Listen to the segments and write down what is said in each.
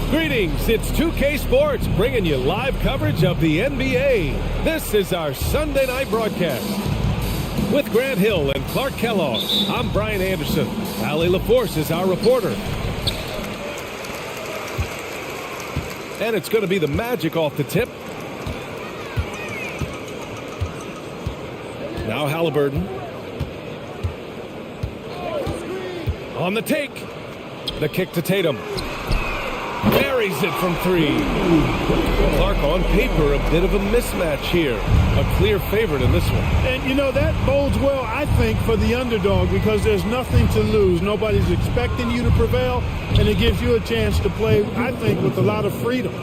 Greetings, it's 2K Sports bringing you live coverage of the NBA. This is our Sunday night broadcast. With Grant Hill and Clark Kellogg, I'm Brian Anderson. Allie LaForce is our reporter. And it's going to be the Magic off the tip. Now Halliburton. On the take. The kick to Tatum. Buries it from three. Clark, on paper, a bit of a mismatch here. A clear favorite in this one. And, you know, that bodes well, I think, for the underdog because there's nothing to lose. Nobody's expecting you to prevail, and it gives you a chance to play, I think, with a lot of freedom.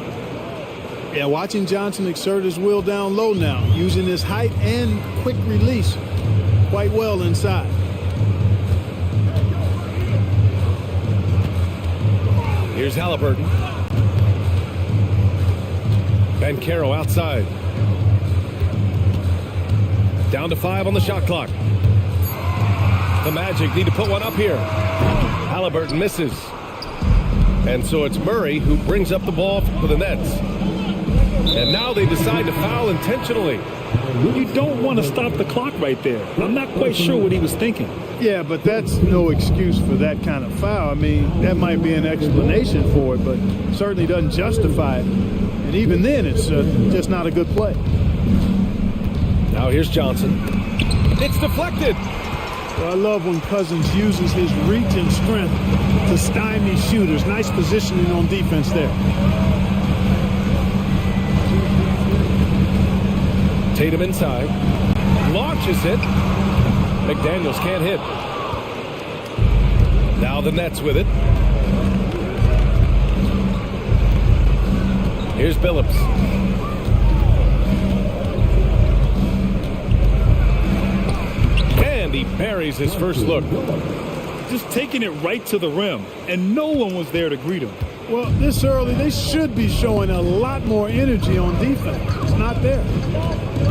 Yeah, watching Johnson exert his will down low now, using his height and quick release quite well inside. Here's Halliburton. Banchero outside. Down to 5 on the shot clock. The Magic need to put one up here. Halliburton misses. And so it's Murray who brings up the ball for the Nets. And now they decide to foul intentionally. You don't want to stop the clock right there. I'm not quite sure what he was thinking. Yeah, but that's no excuse for that kind of foul. I mean, that might be an explanation for it, but certainly doesn't justify it. And even then, it's just not a good play. Now here's Johnson. It's deflected. Well, I love when Cousins uses his reach and strength to stymie shooters. Nice positioning on defense there. Tatum inside. Launches it. McDaniels can't hit. Now the Nets with it. Here's Billups. And he buries his first look. Just taking it right to the rim, and no one was there to greet him. Well, this early, they should be showing a lot more energy on defense. It's not there.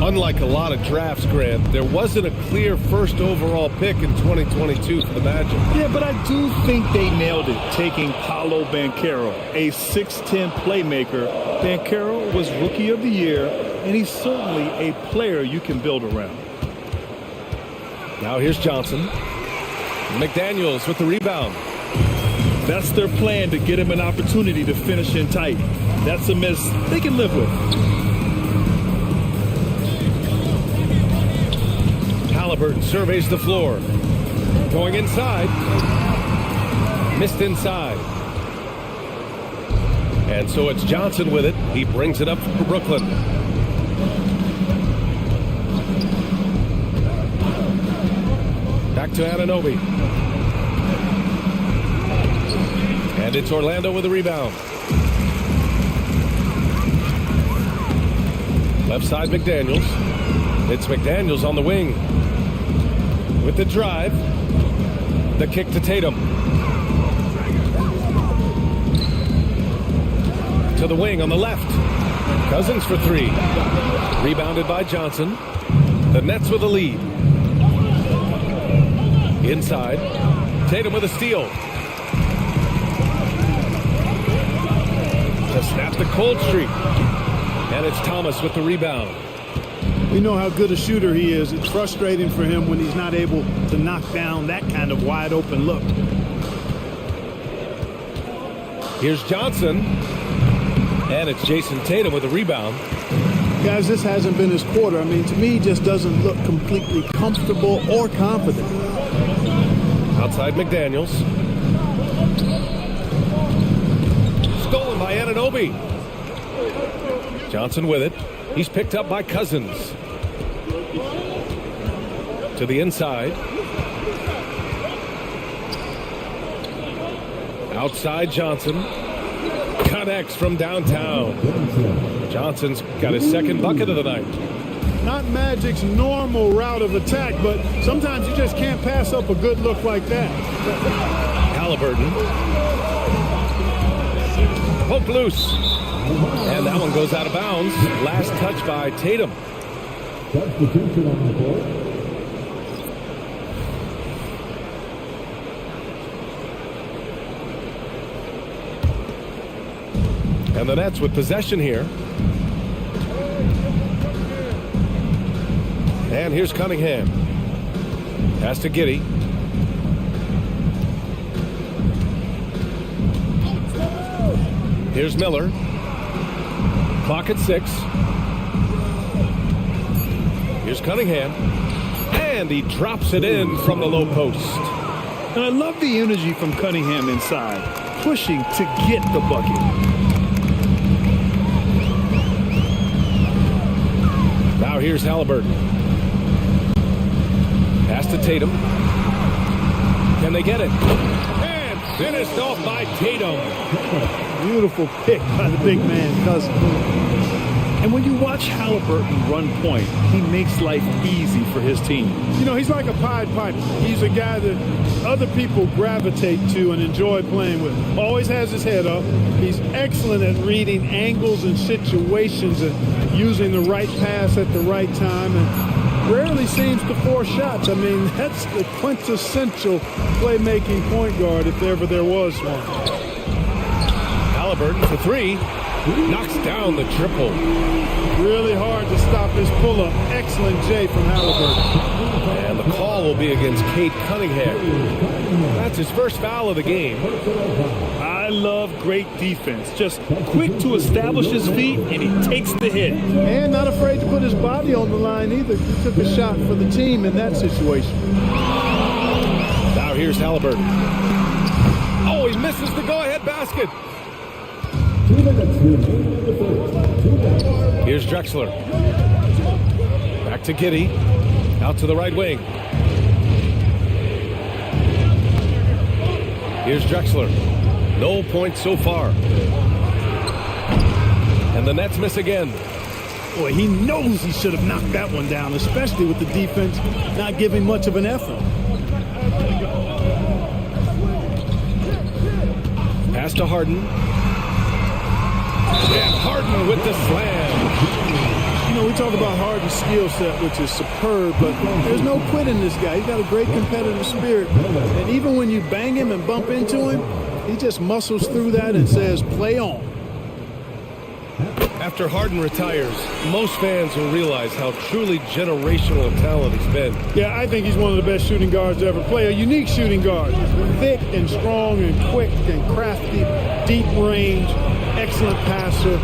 Unlike a lot of drafts, Grant, there wasn't a clear first overall pick in 2022 for the Magic. Yeah, but I do think they nailed it, taking Paolo Banchero, a 6'10 playmaker. Banchero was Rookie of the Year, and he's certainly a player you can build around. Now here's Johnson. McDaniels with the rebound. That's their plan, to get him an opportunity to finish in tight. That's a miss they can live with. Halliburton surveys the floor. Going inside. Missed inside. And so it's Johnson with it. He brings it up for Brooklyn. Back to Anunoby. And it's Orlando with a rebound. Left side McDaniels. It's McDaniels on the wing. With the drive. The kick to Tatum. To the wing on the left. Cousins for three. Rebounded by Johnson. The Nets with a lead. Inside. Tatum with a steal. To snap the cold streak. And it's Thomas with the rebound. We know how good a shooter he is. It's frustrating for him when he's not able to knock down that kind of wide open look. Here's Johnson. And it's Jason Tatum with a rebound. Guys, this hasn't been his quarter. I mean, to me, he just doesn't look completely comfortable or confident. Outside McDaniels. Stolen by Anunoby. Johnson with it. He's picked up by Cousins. To the inside. Outside Johnson. Connects from downtown. Johnson's got his second bucket of the night. Not Magic's normal route of attack, but sometimes you just can't pass up a good look like that. Halliburton. Poked loose. And that one goes out of bounds. Last touch by Tatum. Substitution on the court. And the Nets with possession here. And here's Cunningham. Pass to Giddey. Here's Miller. Clock at 6. Here's Cunningham. And he drops it in from the low post. And I love the energy from Cunningham inside, pushing to get the bucket. Now here's Halliburton. Pass to Tatum. Can they get it? And finished off by Tatum. Beautiful pick by the big man, Cousin. And when you watch Halliburton run point, he makes life easy for his team. You know, he's like a Pied Piper. He's a guy that other people gravitate to and enjoy playing with. Always has his head up. He's excellent at reading angles and situations and using the right pass at the right time, and rarely seems to force shots. I mean, that's the quintessential playmaking point guard if ever there was one. Halliburton for 3. Knocks down the triple. Really hard to stop his pull-up. Excellent J from Halliburton. And the call will be against Cade Cunningham. That's his first foul of the game. I love great defense. Just quick to establish his feet, and he takes the hit. And not afraid to put his body on the line either. He took a shot for the team in that situation. Now here's Halliburton. Oh, he misses the go-ahead basket. Here's Drexler. Back to Giddey. Out to the right wing. Here's Drexler. No points so far. And the Nets miss again. Boy, he knows he should have knocked that one down, especially with the defense not giving much of an effort. Pass to Harden. And Harden with the slam. You know, we talk about Harden's skill set, which is superb, but there's no quitting this guy. He's got a great competitive spirit. And even when you bang him and bump into him, he just muscles through that and says, play on. After Harden retires, most fans will realize how truly generational talent he's been. Yeah, I think he's one of the best shooting guards to ever play. A unique shooting guard. Thick and strong and quick and crafty, deep range, excellent passer.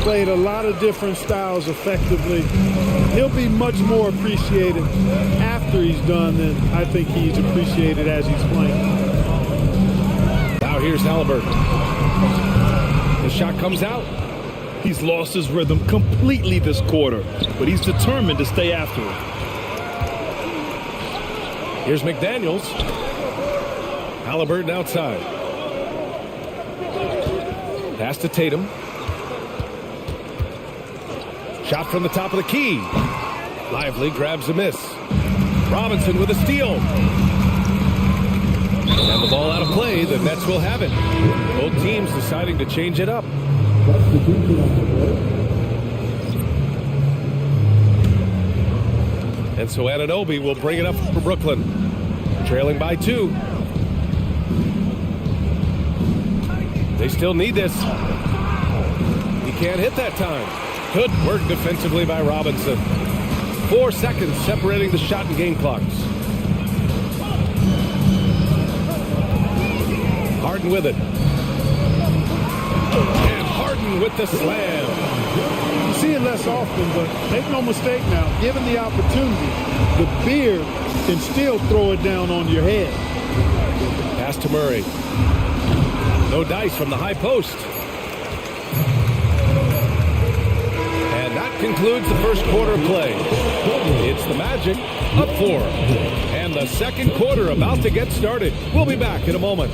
Played a lot of different styles effectively. He'll be much more appreciated after he's done than I think he's appreciated as he's playing. Now here's Halliburton. The shot comes out. He's lost his rhythm completely this quarter, but he's determined to stay after it. Here's McDaniels. Halliburton outside. Pass to Tatum. Shot from the top of the key. Lively grabs a miss. Robinson with a steal. And the ball out of play. The Nets will have it. Both teams deciding to change it up. And so Anunoby will bring it up for Brooklyn. Trailing by 2. They still need this. He can't hit that time. Good work defensively by Robinson. 4 seconds separating the shot and game clocks. Harden with it. And Harden with the slam. You see it less often, but make no mistake now, given the opportunity, the beard can still throw it down on your head. Pass to Murray. No dice from the high post. And that concludes the first quarter of play. It's the Magic up 4. And the second quarter about to get started. We'll be back in a moment.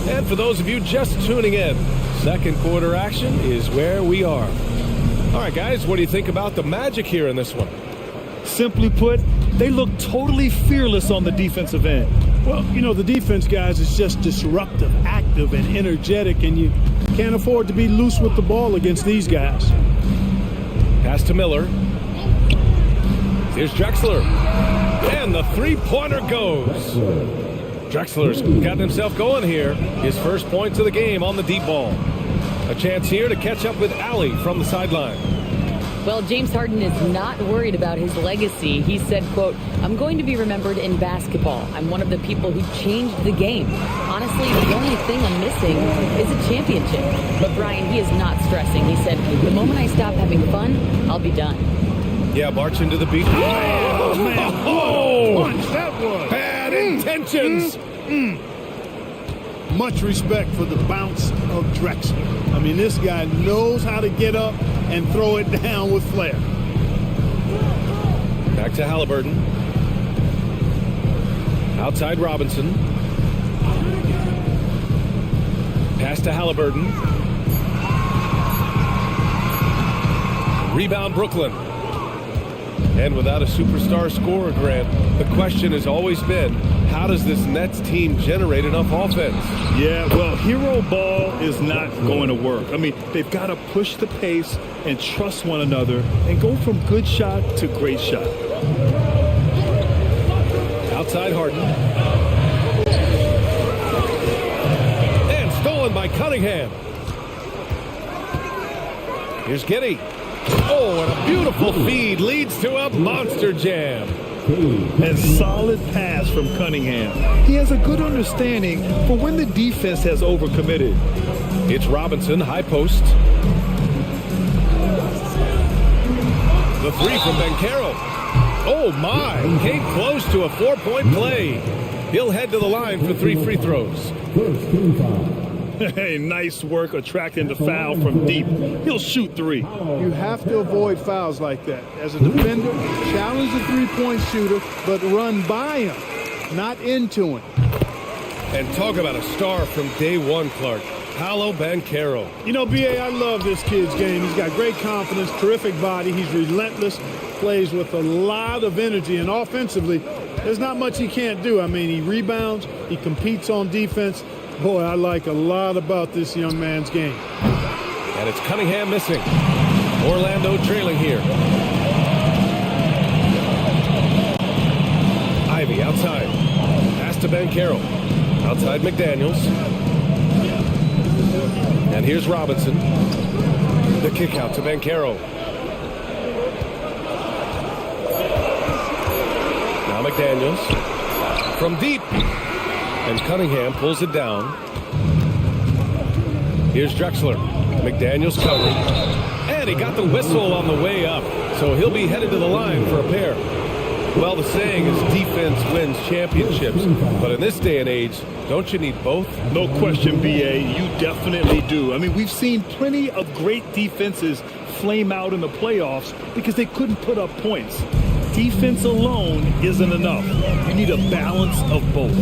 And for those of you just tuning in, second quarter action is where we are. All right, guys, what do you think about the Magic here in this one? Simply put, they look totally fearless on the defensive end. Well, you know, the defense, guys, is just disruptive, active, and energetic, and you can't afford to be loose with the ball against these guys. Pass to Miller. Here's Drexler. And the three-pointer goes. Drexler's gotten himself going here. His first points of the game on the deep ball. A chance here to catch up with Allie from the sideline. Well, James Harden is not worried about his legacy. He said, quote, "I'm going to be remembered in basketball. I'm one of the people who changed the game. Honestly, the only thing I'm missing is a championship." But Brian, he is not stressing. He said, "The moment I stop having fun, I'll be done." Yeah, march into the beat. Oh, man. Oh, Punch, that was. bad intentions. Much respect for the bounce of Drexler. I mean, this guy knows how to get up and throw it down with flair. Back to Halliburton. Outside Robinson. Pass to Halliburton. Rebound Brooklyn. And without a superstar scorer, Grant, the question has always been, how does this Nets team generate enough offense? Yeah, well, hero ball is not going to work. I mean, they've got to push the pace and trust one another and go from good shot to great shot. Outside Harden. And stolen by Cunningham. Here's Giddey. Oh, and a beautiful feed leads to a monster jam. And solid pass from Cunningham. He has a good understanding for when the defense has overcommitted. It's Robinson, high post. The three from Banchero. Oh, my. Came close to a 4-point play. He'll head to the line for 3 free throws. First team foul. Hey, nice work attracting the foul from deep. He'll shoot 3. You have to avoid fouls like that. As a defender, challenge the three-point shooter, but run by him, not into him. And talk about a star from day one, Clark. Paolo Banchero. You know, B.A., I love this kid's game. He's got great confidence, terrific body. He's relentless, plays with a lot of energy, and offensively, there's not much he can't do. I mean, he rebounds, he competes on defense. Boy, I like a lot about this young man's game. And it's Cunningham missing. Orlando trailing here. Ivy outside. Pass to Banchero. Outside McDaniels. And here's Robinson. The kick out to Banchero. Now McDaniels. From deep. And Cunningham pulls it down. Here's Drexler. McDaniels covering. And he got the whistle on the way up. So he'll be headed to the line for a pair. Well, the saying is defense wins championships. But in this day and age, don't you need both? No question, B.A., you definitely do. I mean, we've seen plenty of great defenses flame out in the playoffs because they couldn't put up points. Defense alone isn't enough. You need a balance of both.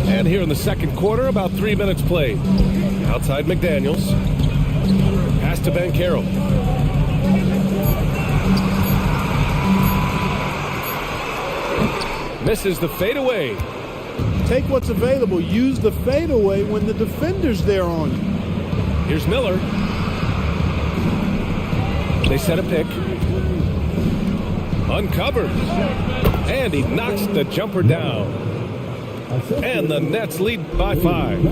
And here in the second quarter, about 3 minutes played. Outside McDaniels. Pass to Banchero. Misses the fadeaway. Take what's available. Use the fadeaway when the defender's there on you. Here's Miller. They set a pick. Uncovered. And he knocks the jumper down. And the Nets lead by 5.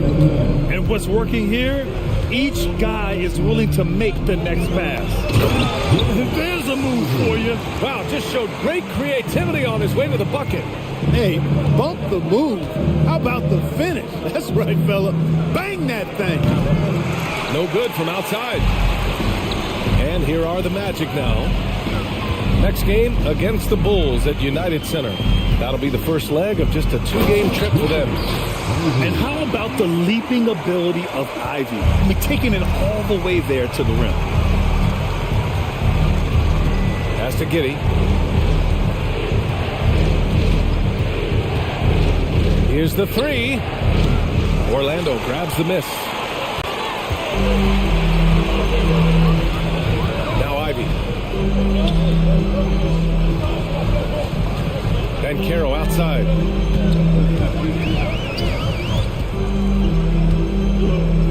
And what's working here? Each guy is willing to make the next pass. There's a move for you. Wow, just showed great creativity on his way to the bucket. Hey, bump the move. How about the finish? That's right, fella. Bang that thing. No good from outside. And here are the Magic now. Next game against the Bulls at United Center. That'll be the first leg of just a 2-game trip for them. And how about the leaping ability of Ivy? I mean, taking it all the way there to the rim. Pass to Giddey. Here's the 3. Orlando grabs the miss. Now Ivy. Caro outside.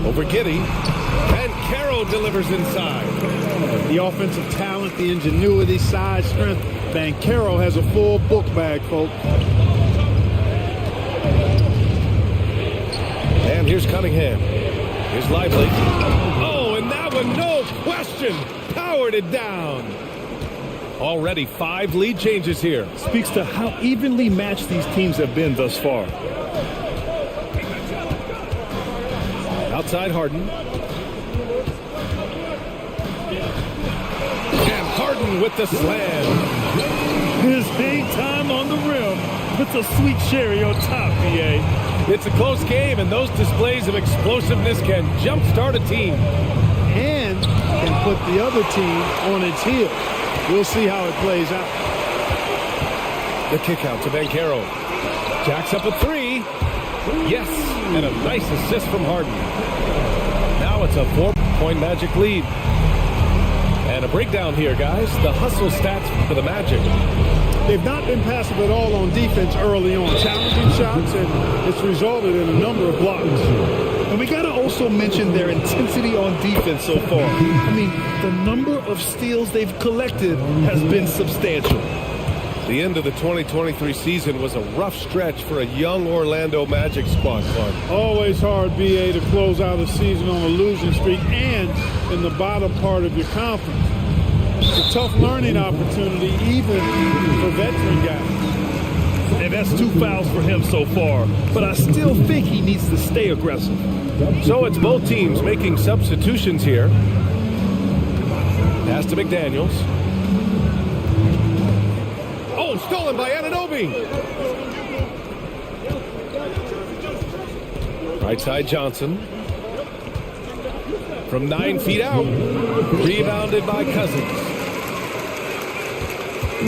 Over Giddey. And Caro delivers inside. The offensive talent, the ingenuity, size, strength. Caro has a full book bag, folks. And here's Cunningham. Here's Lively. Oh, and that one, no question, powered it down. Already 5 lead changes here. Speaks to how evenly matched these teams have been thus far. Outside Harden. And Harden with the slam. His hang time on the rim puts a sweet cherry on top, BA. It's a close game, and those displays of explosiveness can jumpstart a team. And can put the other team on its heels. We'll see how it plays out. The kick out to Banchero. Jacks up a 3. Yes, and a nice assist from Harden. Now it's a 4-point Magic lead. And a breakdown here, guys. The hustle stats for the Magic. They've not been passive at all on defense early on. Challenging shots, and it's resulted in a number of blocks. And we got to also mention their intensity on defense so far. I mean, the number of steals they've collected has been substantial. The end of the 2023 season was a rough stretch for a young Orlando Magic squad. Always hard, BA, to close out a season on a losing streak and in the bottom part of your conference. It's a tough learning opportunity, even for veteran guys. And that's 2 fouls for him so far. But I still think he needs to stay aggressive. So it's both teams making substitutions here. Pass to McDaniels. Oh, stolen by Anunoby. Right side Johnson. From 9 feet out. Rebounded by Cousins.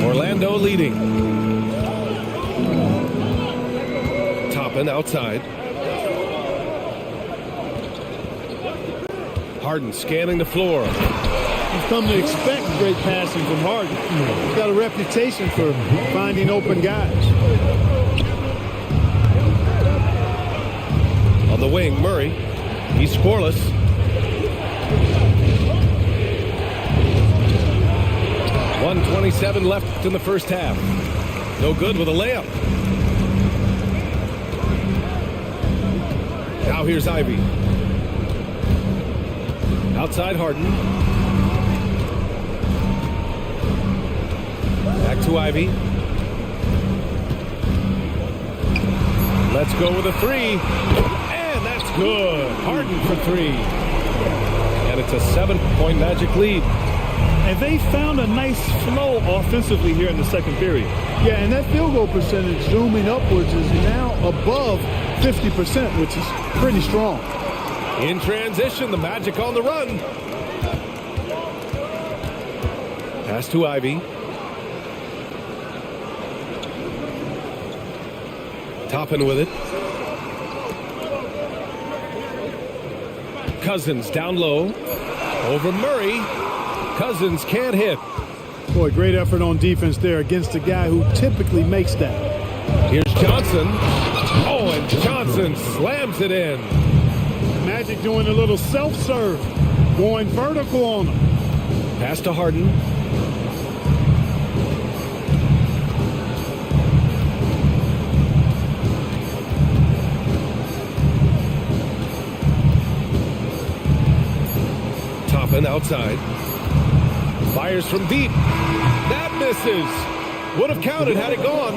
Orlando leading. Toppin outside. Harden scanning the floor. You've come to expect great passing from Harden. He's got a reputation for finding open guys. On the wing, Murray. He's scoreless. .127 left in the first half. No good with a layup. Now here's Ivy. Outside Harden. Back to Ivy. Let's go with a 3. And that's good. Harden for 3. And it's a 7-point Magic lead. And they found a nice flow offensively here in the second period. Yeah, and that field goal percentage zooming upwards is now above 50%, which is pretty strong. In transition, the Magic on the run. Pass to Ivy. Toppin with it. Cousins down low. Over Murray. Cousins can't hit. Boy, great effort on defense there against a guy who typically makes that. Here's Johnson. Oh, and Johnson slams it in. Magic doing a little self-serve, going vertical on him. Pass to Harden. Toppin outside. Fires from deep. That misses. Would have counted had it gone.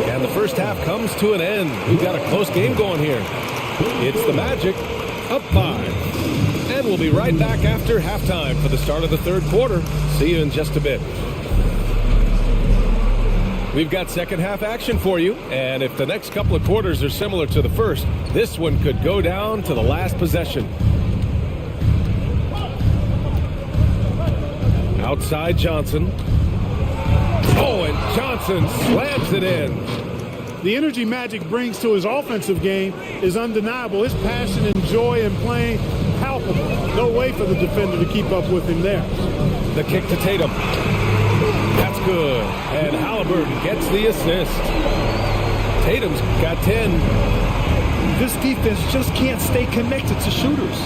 And the first half comes to an end. We've got a close game going here. It's the Magic up 5. And we'll be right back after halftime for the start of the third quarter. See you in just a bit. We've got second half action for you, and if the next couple of quarters are similar to the first, this one could go down to the last possession. Outside Johnson. Oh, and Johnson slams it in. The energy Magic brings to his offensive game is undeniable. His passion and joy in playing, palpable. No way for the defender to keep up with him there. The kick to Tatum. That's good. And Halliburton gets the assist. Tatum's got 10. This defense just can't stay connected to shooters.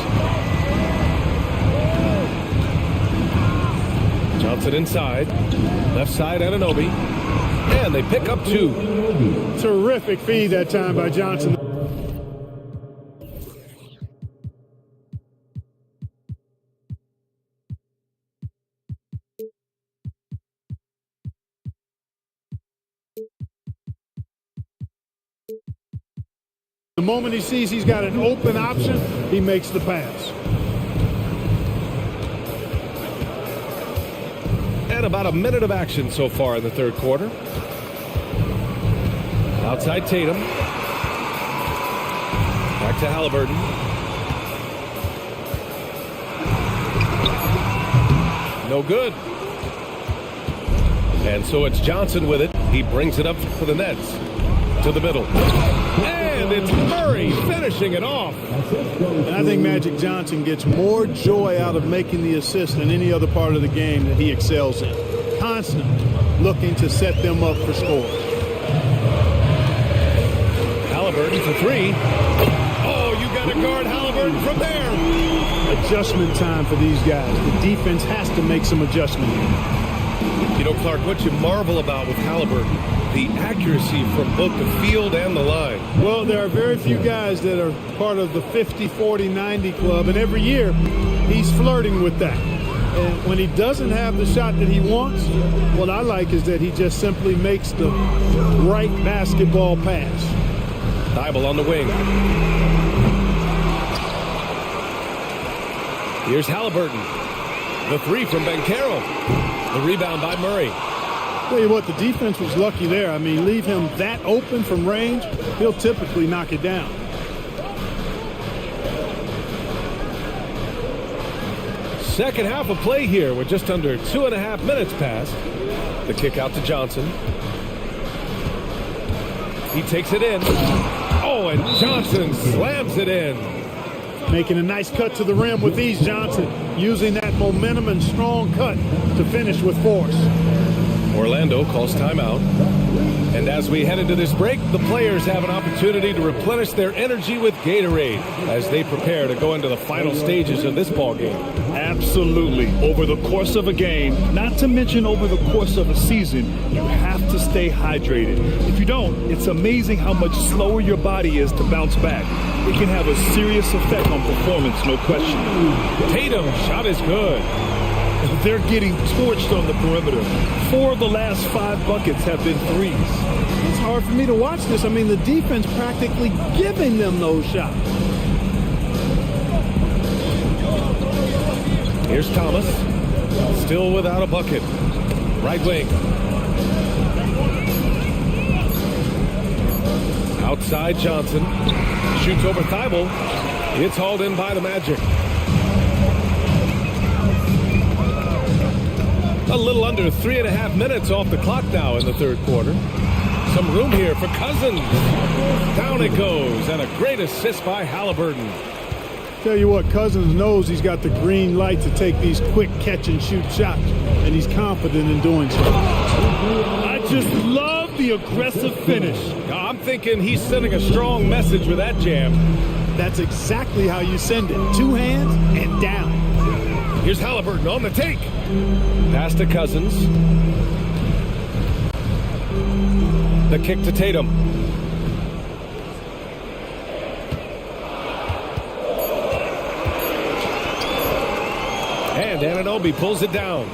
Johnson inside. Left side, Anunoby. And they pick up 2. Terrific feed that time by Johnson. The moment he sees he's got an open option, he makes the pass. And about a minute of action so far in the third quarter. Outside Tatum. Back to Halliburton. No good. And so it's Johnson with it. He brings it up for the Nets. To the middle. And it's Murray finishing it off. And I think Magic Johnson gets more joy out of making the assist than any other part of the game that he excels in. Constantly looking to set them up for scores. Halliburton for 3. Oh, you got to guard Halliburton from there. Adjustment time for these guys. The defense has to make some adjustment here. You know, Clark, what you marvel about with Halliburton, the accuracy from both the field and the line. Well, there are very few guys that are part of the 50, 40, 90 club, and every year he's flirting with that. And when he doesn't have the shot that he wants, what I like is that he just simply makes the right basketball pass. Thibault on the wing. Here's Halliburton. The 3 from Banchero. The rebound by Murray. Tell you what, the defense was lucky there. I mean, leave him that open from range, he'll typically knock it down. Second half of play here with just under 2.5 minutes passed. The kick out to Johnson. He takes it in. Oh, and Johnson slams it in. Making a nice cut to the rim with ease, Johnson. Using that momentum and strong cut to finish with force. Orlando calls timeout. And as we head into this break, the players have an opportunity to replenish their energy with Gatorade as they prepare to go into the final stages of this ball game. Absolutely. Over the course of a game, not to mention over the course of a season, you have to stay hydrated. If you don't, it's amazing how much slower your body is to bounce back. It can have a serious effect on performance, no question. Tatum's shot is good. They're getting torched on the perimeter. 4 of the last 5 buckets have been threes. It's hard for me to watch this. I mean, the defense practically giving them those shots. Here's Thomas. Still without a bucket. Right wing. Outside Johnson. Shoots over Thibault. It's hauled in by the Magic. A little under 3.5 minutes off the clock now in the third quarter. Some room here for Cousins. Down it goes, and a great assist by Halliburton. Tell you what, Cousins knows he's got the green light to take these quick catch-and-shoot shots, and he's confident in doing so. I just love the aggressive finish. I'm thinking he's sending a strong message with that jam. That's exactly how you send it. 2 hands and down. Here's Halliburton on the take. Pass to Cousins. The kick to Tatum. And Anunoby pulls it down.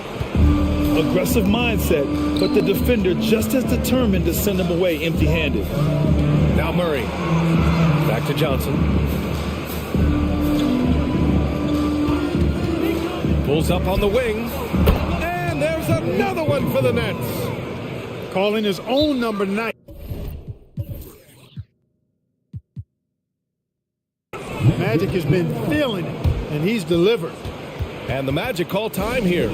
Aggressive mindset, but the defender just as determined to send him away empty-handed. Now Murray. Back to Johnson. Pulls up on the wing. And there's another one for the Nets. calling his own number 9. Magic has been feeling it, and he's delivered. And the Magic call time here.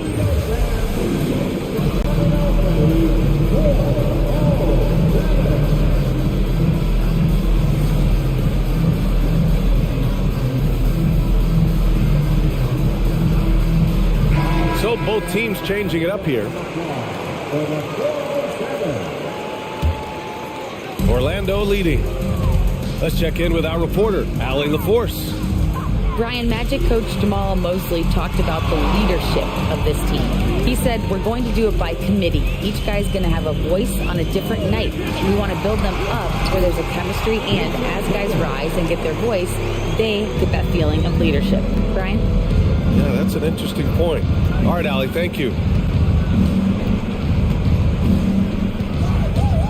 So both teams changing it up here. Orlando leading. Let's check in with our reporter, Allie LaForce. Brian, Magic coach Jamal Mosley talked about the leadership of this team. He said, we're going to do it by committee. Each guy's going to have a voice on a different night. We want to build them up to where there's a chemistry, and as guys rise and get their voice, they get that feeling of leadership. Brian? Yeah, that's an interesting point. All right, Allie, thank you.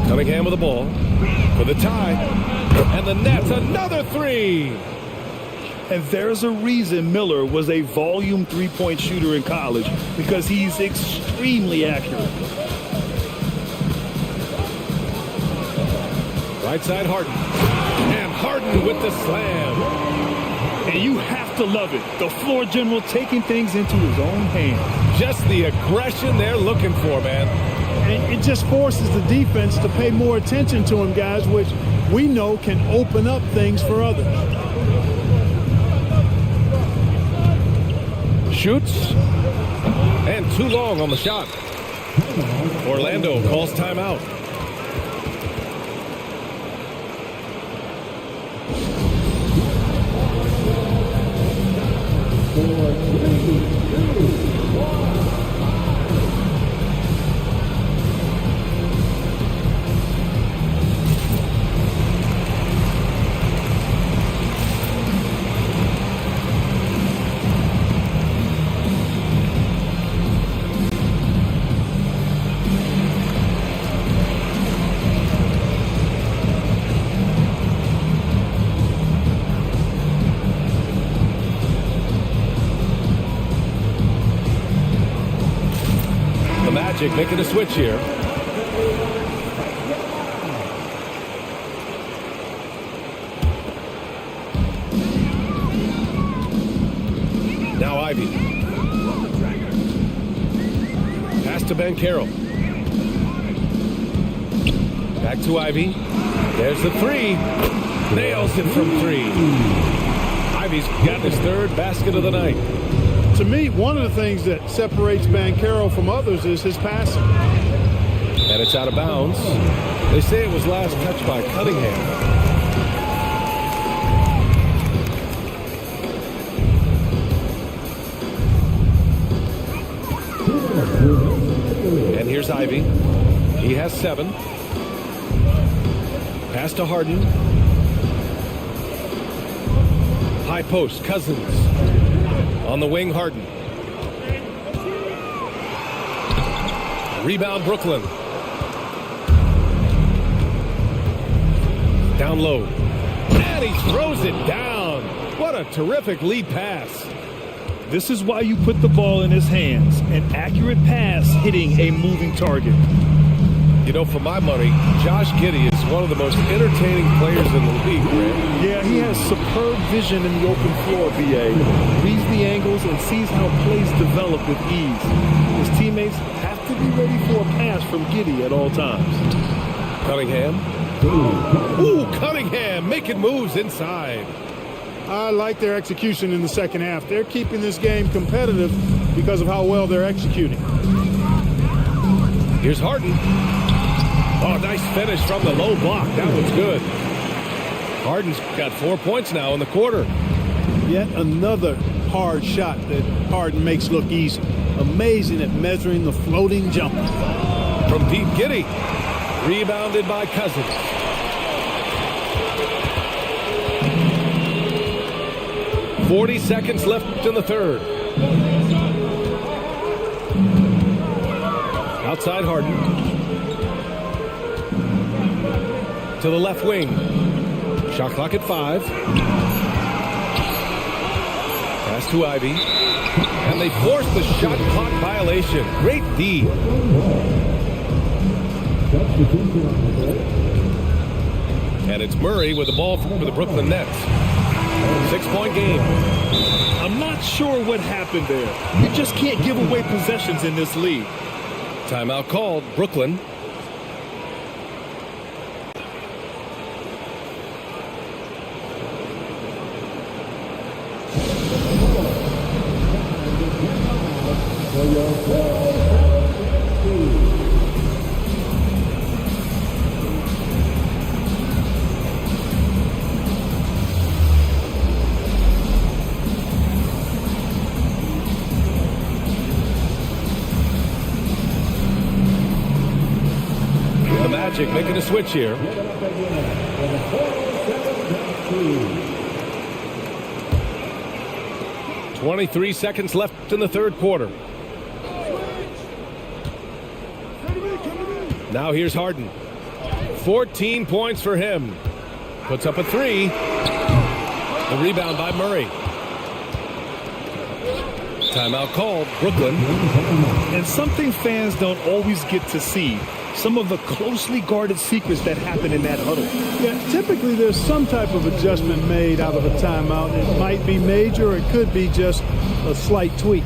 Cunningham with the ball for the tie. And the Nets, another three. And there's a reason Miller was a volume three-point shooter in college, because he's extremely accurate. Right side, Harden. And Harden with the slam. And you have to love it. The floor general taking things into his own hands. Just the aggression they're looking for, man. And it just forces the defense to pay more attention to him, guys, which we know can open up things for others. Shoots. And too long on the shot. Orlando calls timeout. Magic making a switch here. Now Ivy. Pass to Ben Carroll. Back to Ivy. There's the three. Nails it from three. Ivy's got his third basket of the night. To me, one of the things that separates Banchero from others is his passing. And it's out of bounds. They say it was last touched by Cunningham. And here's Ivy. He has 7. Pass to Harden. High post, Cousins. On the wing, Harden. Rebound, Brooklyn. Down low. And he throws it down. What a terrific lead pass. This is why you put the ball in his hands. An accurate pass hitting a moving target. You know, for my money, Josh Giddey is one of the most entertaining players in the league, Grant. Yeah, he has superb vision in the open floor, BA. Reads the angles and sees how plays develop with ease. His teammates have to be ready for a pass from Giddey at all times. Cunningham. Ooh, Cunningham making moves inside. I like their execution in the second half. They're keeping this game competitive because of how well they're executing. Here's Harden. Oh, nice finish from the low block. That was good. Harden's got 4 points now in the quarter. Yet another hard shot that Harden makes look easy. Amazing at measuring the floating jumper. From Pete Giddey. Rebounded by Cousins. "40 seconds left in the third. Outside Harden. To the left wing. Shot clock at 5. Pass to Ivy. And they force the shot clock violation. Great D. Substitution on the court. And it's Murray with the ball for the Brooklyn Nets. 6-point game. I'm not sure what happened there. You just can't give away possessions in this league. Timeout called, Brooklyn. For your 4-7-2. The Magic making a switch here. 23 seconds left in the third quarter. Now here's Harden. 14 points for him. Puts up a three. The rebound by Murray. Timeout called, Brooklyn. And something fans don't always get to see. Some of the closely guarded secrets that happen in that huddle. Yeah, typically there's some type of adjustment made out of a timeout. It might be major, or it could be just a slight tweak.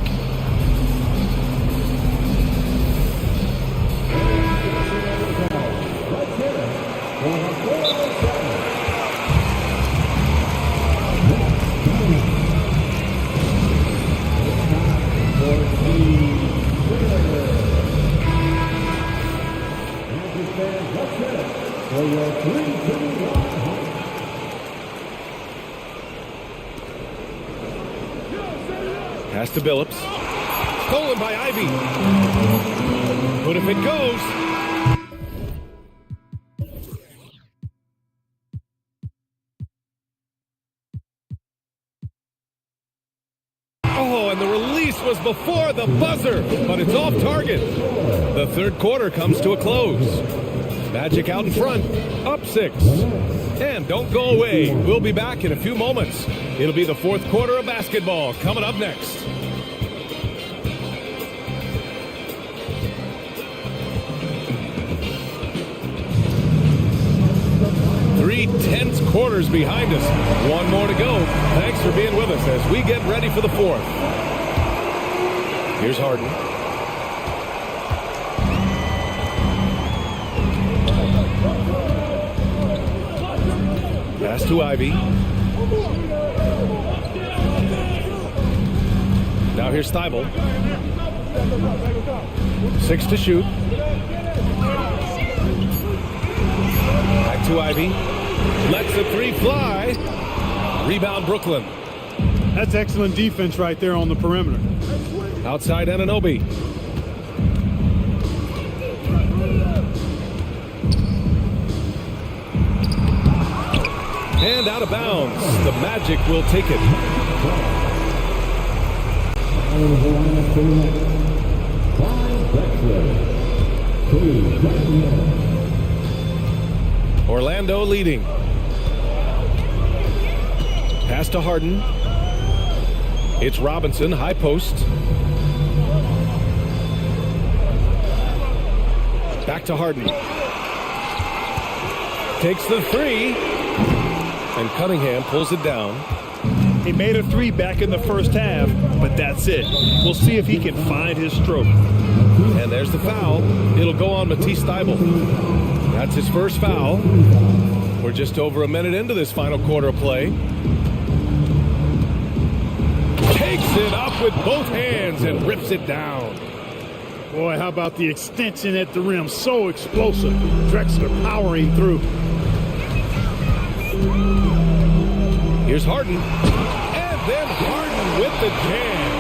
Pass to Billups. Stolen by Ivy. But if it goes. Oh, and the release was before the buzzer, but it's off target. The third quarter comes to a close. Magic out in front, up 6. And don't go away. We'll be back in a few moments. It'll be the fourth quarter of basketball coming up next. Three tense quarters behind us. One more to go. Thanks for being with us as we get ready for the fourth. Here's Harden. Pass to Ivy. Now here's Thibault. 6 to shoot. Back to Ivy. Lets the three fly. Rebound Brooklyn. That's excellent defense right there on the perimeter. Outside Anunoby. And out of bounds. The Magic will take it. Orlando leading. Pass to Harden. It's Robinson, high post. Back to Harden. Takes the three. And Cunningham pulls it down. He made a three back in the first half, but that's it. We'll see if he can find his stroke. And there's the foul. It'll go on Matisse Thybulle. That's his first foul. We're just over a minute into this final quarter of play. Takes it up with both hands and rips it down. Boy, how about the extension at the rim? So explosive. Drexler powering through. Here's Harden. And then Harden with the jam.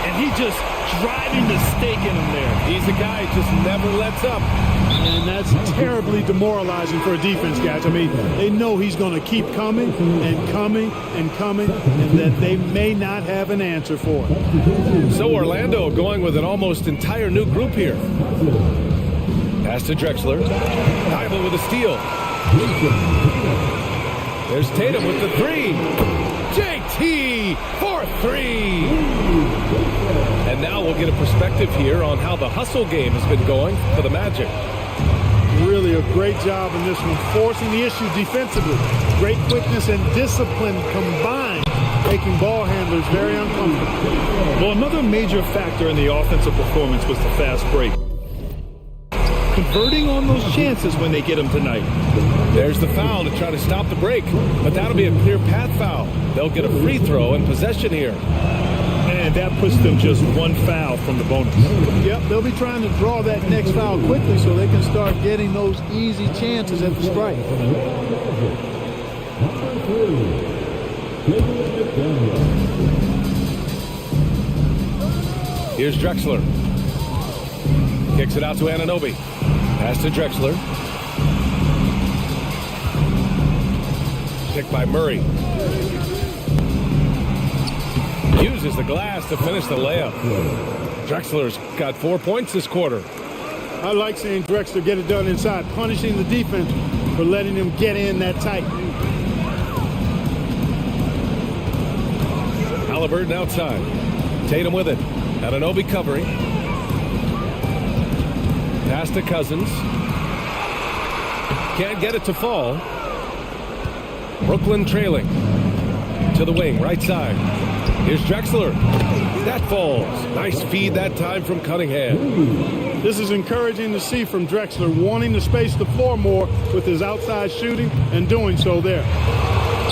And he just driving the stake in him there. He's a guy who just never lets up. And that's terribly demoralizing for a defense, guys. I mean, they know he's going to keep coming and coming and coming, and that they may not have an answer for it. So Orlando going with an almost entire new group here. Pass to Drexler. Thybulle with a steal. There's Tatum with the three. JT for three. And now we'll get a perspective here on how the hustle game has been going for the Magic. a great job in this one, forcing the issue defensively. Great quickness and discipline combined, making ball handlers very uncomfortable. Well, another major factor in the offensive performance was the fast break. Converting on those chances when they get them tonight. There's the foul to try to stop the break, but that'll be a clear path foul. They'll get a free throw and possession here. And that puts them just one foul from the bonus. Yep, they'll be trying to draw that next foul quickly so they can start getting those easy chances at the strike. Here's Drexler. Kicks it out to Anunoby. Pass to Drexler. Picked by Murray. Uses the glass to finish the layup. Drexler's got 4 points this quarter. I like seeing Drexler get it done inside, punishing the defense for letting him get in that tight. Halliburton outside. Tatum with it. Anunoby covering. Pass to Cousins. Can't get it to fall. Brooklyn trailing. To the wing, right side. Here's Drexler. That falls. Nice feed that time from Cunningham. This is encouraging to see from Drexler, wanting to space the floor more with his outside shooting and doing so there.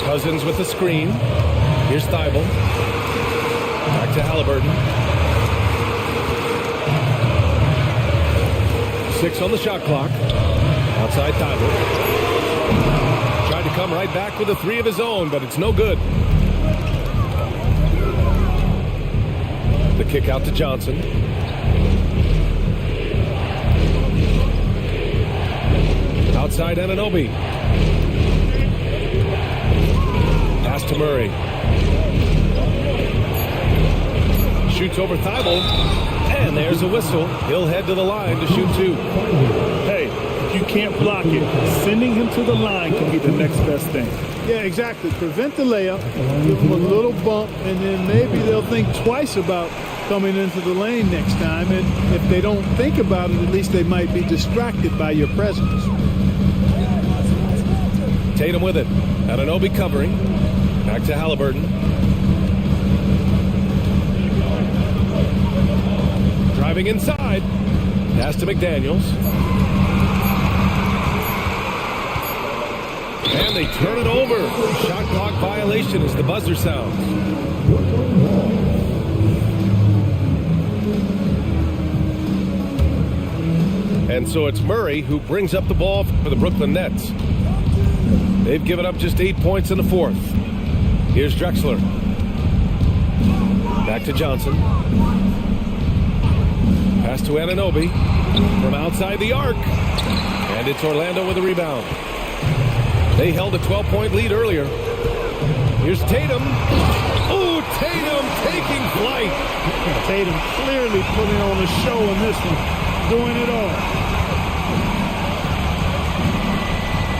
Cousins with the screen. Here's Thibault. Back to Halliburton. 6 on the shot clock. Outside Thibault. Tried to come right back with a 3 of his own, but it's no good. The kick out to Johnson. Outside Anunoby. Pass to Murray. Shoots over Thibault. And there's a whistle. He'll head to the line to shoot 2. Hey, if you can't block it, sending him to the line can be the next best thing. Yeah, exactly. Prevent the layup, give them a little bump, and then maybe they'll think twice about coming into the lane next time. And if they don't think about it, at least they might be distracted by your presence. Tatum with it. Anunoby covering. Back to Halliburton. Driving inside. Pass to McDaniels. And they turn it over. Shot clock violation as the buzzer sounds. And so it's Murray who brings up the ball for the Brooklyn Nets. They've given up just 8 points in the fourth. Here's Drexler. Back to Johnson. Pass to Anunoby from outside the arc. And it's Orlando with a rebound. They held a 12-point lead earlier. Here's Tatum. Oh, Tatum taking flight. Tatum clearly putting on a show in this one, doing it all.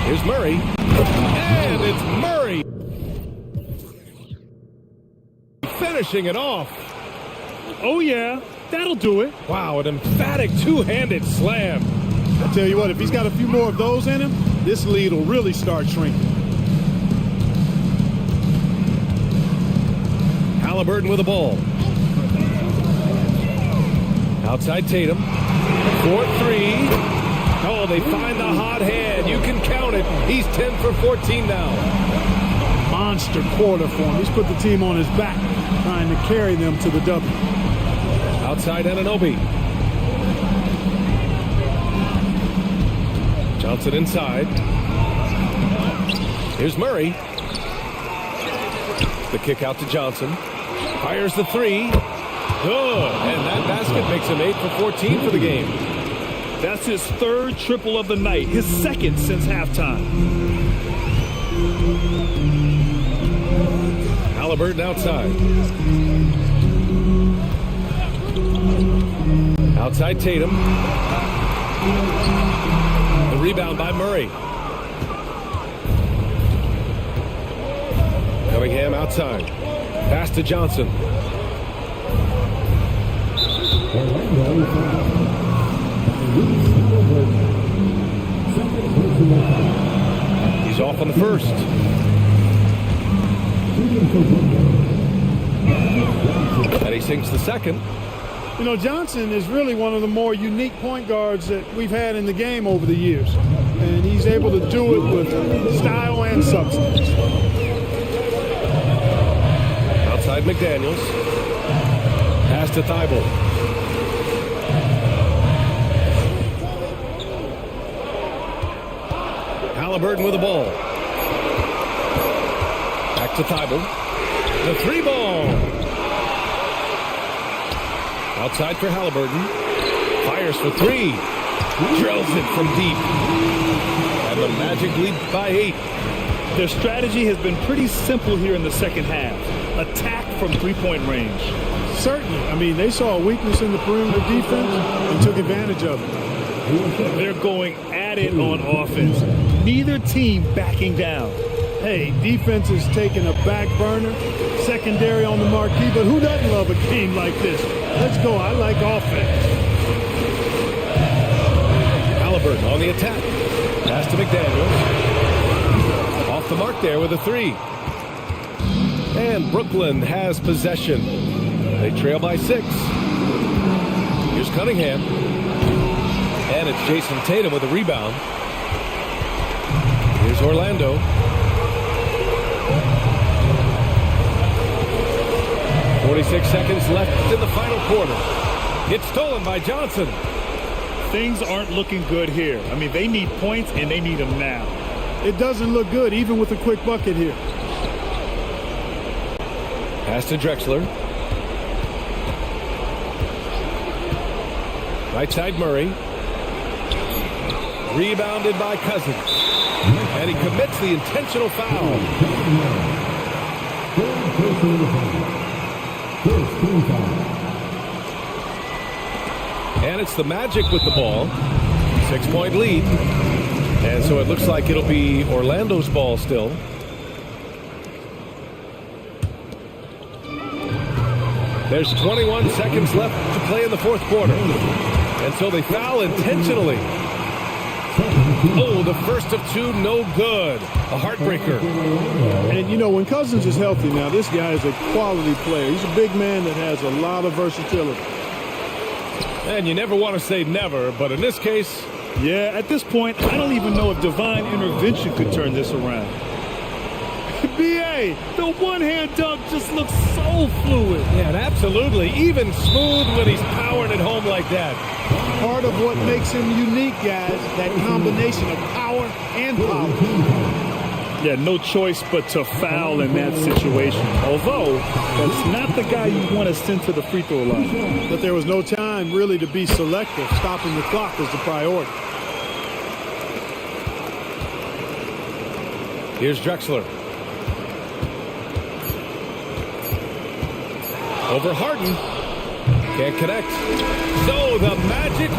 Here's Murray. And it's Murray finishing it off. Oh, yeah, that'll do it. Wow, an emphatic two-handed slam. I tell you what, if he's got a few more of those in him, this lead will really start shrinking. Halliburton with the ball. Outside Tatum. 4-3. Oh, they find the hot hand. You can count it. He's 10 for 14 now. Monster quarter for him. He's put the team on his back, trying to carry them to the W. Outside Anunoby. Johnson inside. Here's Murray. The kick out to Johnson. Fires the 3. Good. And that basket makes him 8 for 14 for the game. That's his third triple of the night, his second since halftime. Halliburton outside. Outside Tatum. The rebound by Murray. Cunningham outside. Pass to Johnson. He's off on the first. And he sinks the second. You know, Johnson is really one of the more unique point guards that we've had in the game over the years. And he's able to do it with style and substance. Outside McDaniels. Pass to Thibault. Halliburton with the ball. Back to Thibault. The three ball. Outside for Halliburton. Fires for three. Drills it from deep. And the Magic lead by 8. Their strategy has been pretty simple here in the second half. Attack from three-point range. Certainly. I mean, they saw a weakness in the perimeter defense and took advantage of it. They're going at it on offense. Neither team backing down. Hey, defense is taking a back burner, secondary on the marquee, but who doesn't love a game like this? Let's go. I like offense. Halliburton on the attack. Pass to McDaniels. Off the mark there with a three. And Brooklyn has possession. They trail by 6. Here's Cunningham. And it's Jason Tatum with a rebound. Here's Orlando. .46 seconds left in the final quarter. It's stolen by Johnson. Things aren't looking good here. I mean, they need points, and they need them now. It doesn't look good, even with a quick bucket here. Pass to Drexler. Right side Murray. Rebounded by Cousins. And he commits the intentional foul. And it's the Magic with the ball. 6-point lead. And so it looks like it'll be Orlando's ball still. There's 21 seconds left to play in the fourth quarter. And so they foul intentionally. Oh, the first of 2, no good. A heartbreaker. And, you know, when Cousins is healthy now, this guy is a quality player. He's a big man that has a lot of versatility. And you never want to say never, but in this case... Yeah, at this point, I don't even know if divine intervention could turn this around. B.A., the one-hand dunk just looks so fluid. Yeah, and absolutely. Even smooth when he's powering it home like that. Part of what makes him unique, guys, that combination of power and power. Yeah, no choice but to foul in that situation. Although, that's not the guy you want to send to the free throw line. But there was no time really to be selective. Stopping the clock was the priority. Here's Drexler. Over Harden. Can't connect. So the Magic